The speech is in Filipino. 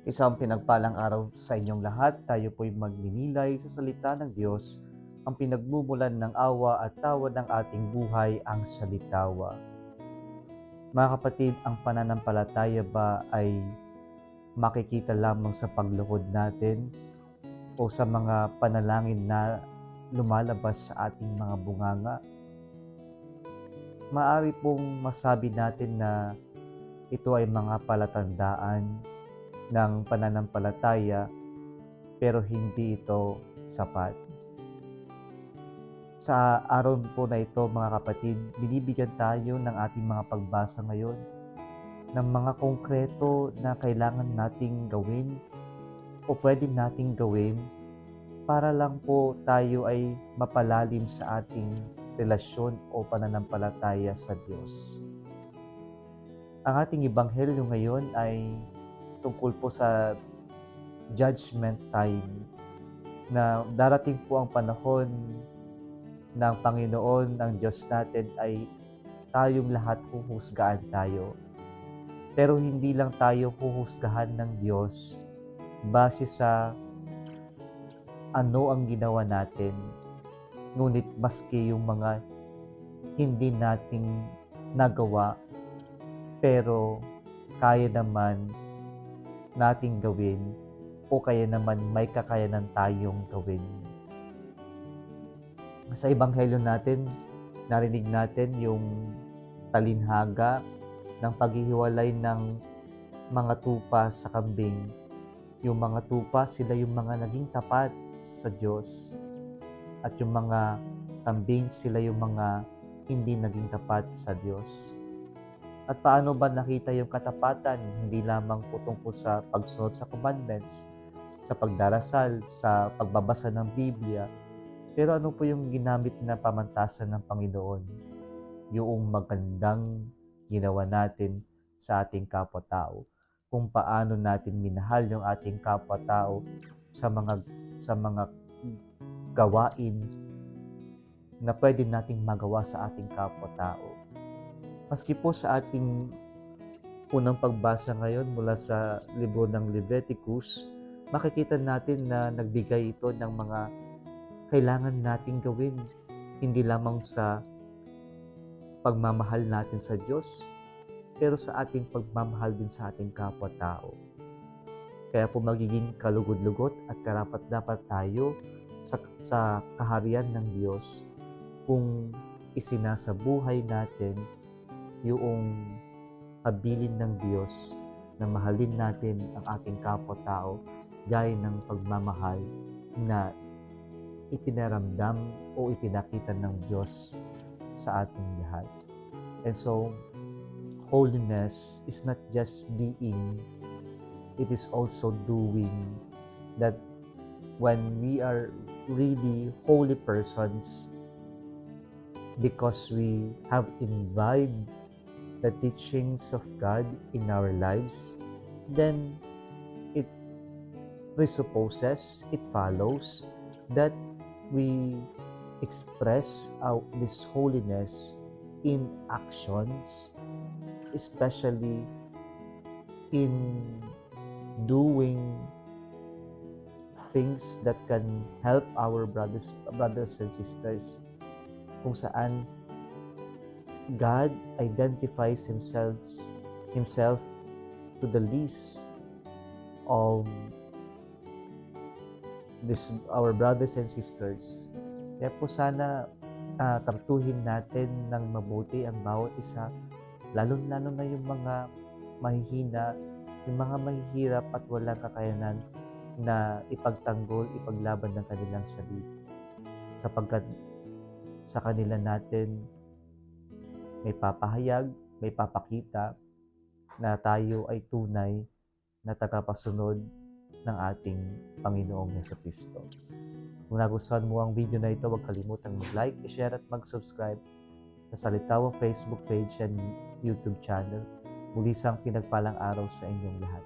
Isang pinagpalang araw sa inyong lahat. Tayo po'y magninilay sa salita ng Diyos. Ang pinagmumulan ng awa at tawad ng ating buhay ang salitawa. Mga kapatid, ang pananampalataya ba ay makikita lamang sa paglukod natin o sa mga panalangin na lumalabas sa ating mga bunganga? Maaari pong masabi natin na ito ay mga palatandaan ng pananampalataya, pero hindi ito sapat. Sa araw po na ito, mga kapatid, binibigyan tayo ng ating mga pagbasa ngayon ng mga konkreto na kailangan nating gawin o pwede nating gawin para lang po tayo ay mapalalim sa ating relasyon o pananampalataya sa Diyos. Ang ating ebanghelyo ngayon ay tungkol po sa judgment time, na darating po ang panahon ng Panginoon, ng Diyos natin, ay tayong lahat huhusgahan tayo. Pero hindi lang tayo huhusgahan ng Diyos base sa ano ang ginawa natin, ngunit maski yung mga hindi nating nagawa, pero kaya naman nating gawin o kaya naman may kakayanan tayong gawin. Sa ebanghelyo natin, narinig natin yung talinhaga ng paghihiwalay ng mga tupa sa kambing. Yung mga tupa, sila yung mga naging tapat sa Diyos. At yung mga kambing, sila yung mga hindi naging tapat sa Diyos. At paano ba nakita yung katapatan? Hindi lamang po tungkol sa pagsunod sa commandments, sa pagdarasal, sa pagbabasa ng Biblia, pero ano po yung ginamit na pamantasan ng Panginoon? Yung magandang ginawa natin sa ating kapwa-tao. Kung paano natin minahal yung ating kapwa-tao sa mga gawain na pwede nating magawa sa ating kapwa-tao. Maski po sa ating unang pagbasa ngayon mula sa libro ng Leviticus, makikita natin na nagbigay ito ng mga kailangan nating gawin, hindi lamang sa pagmamahal natin sa Diyos, pero sa ating pagmamahal din sa ating kapwa-tao. Kaya po magiging kalugod-lugot at karapat-dapat tayo sa kaharian ng Diyos kung isinasabuhay natin yung habilin ng Diyos na mahalin natin ang ating kapwa-tao gaya ng pagmamahal na ipinaramdam o ipinakita ng Diyos sa ating lahat. And so, holiness is not just being, it is also doing. That when we are really holy persons, because we have imbibed the teachings of God in our lives, then it presupposes, it follows that we express this holiness in actions, especially in doing things that can help our brothers and sisters, kung saan God identifies himself to the least of our brothers and sisters. Kaya po sana tartuhin natin ng mabuti ang bawat isa, lalo-lalo na yung mga mahihina, yung mga mahihirap at walang kakayanan na ipagtanggol, ipaglaban ng kanilang sarili. Sapagkat sa kanila natin may papahayag, may papakita na tayo ay tunay na tagapasunod ng ating Panginoong Jesucristo. Kung nagustuhan mo ang video na ito, huwag kalimutang mag-like, i-share at mag-subscribe sa Salitawang Facebook page and YouTube channel. Muli isang pinagpalang araw sa inyong lahat.